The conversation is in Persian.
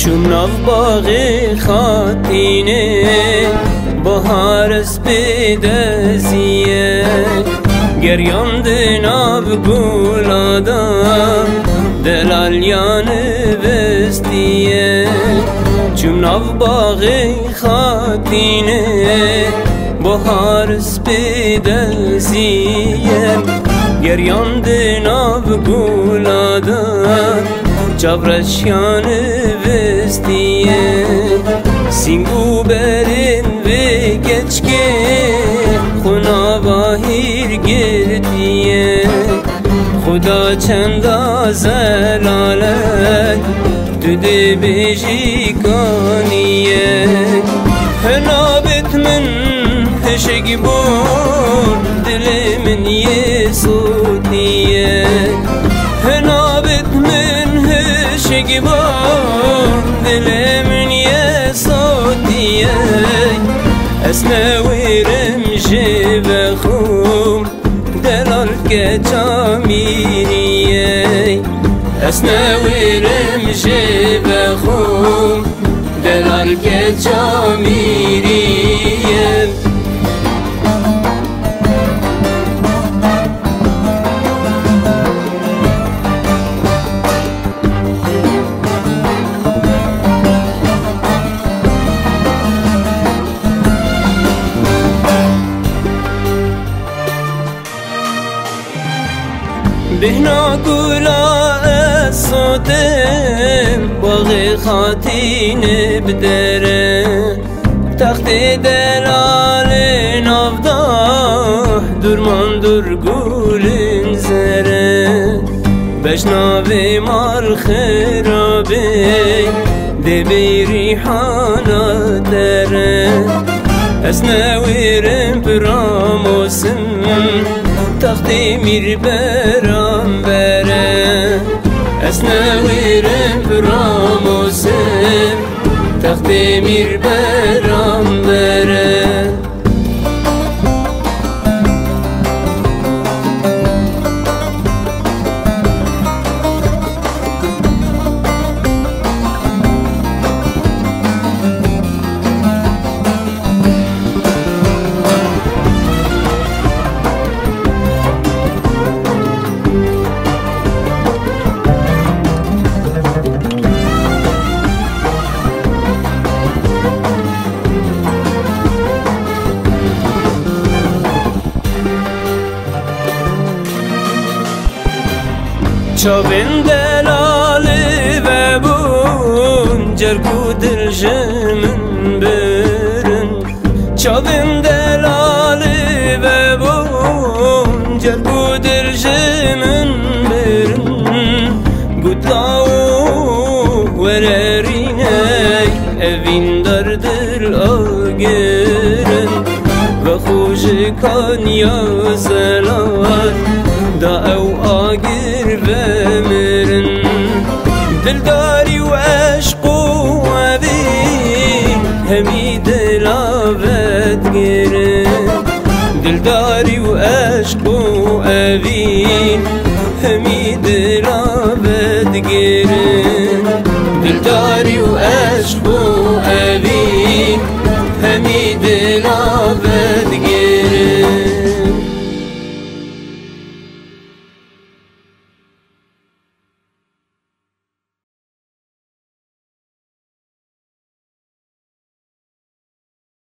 چون ناو باغ خاتینه بهار است بدزیه گریان دناب گلادم دلالیان بستیه چون ناو باغ خاتینه بهار است بدزیه گریان دناب گلادم چاورشیان وستیه سینگو برین و گچکه خونا باهیر گردیه خدا چند زلاله دوده بیجی کانیه هنابت من هشگی بون دل من یه صوتیه هنابت من هشگی بون دل من یه صوتیه اسنویرم جیب خوم دلال که جامیریه اسنویرم جیب خوم دلال که جامیریه بهنا گلا صوتم باغ خاتینه بدره تخت دلال نافدا درمان در گولن زره بشناوی مال خرابه دبی ریحانا دره اسنویرم براموسم تختی میر برام بره اسنویرم براموسم تختی میر برام بره چاوین دلالی و بون جرگو دل جمن برن چاوین دلالی و بون جرگو دل جمن برن گودلاو وررینه اوین در دل آگرن و خوش کانیا زلال دا او آگر بمرن دلداری و عشق و عبین همی دلاوت گرن دلداری و عشق و عبین همی دلاوت گرن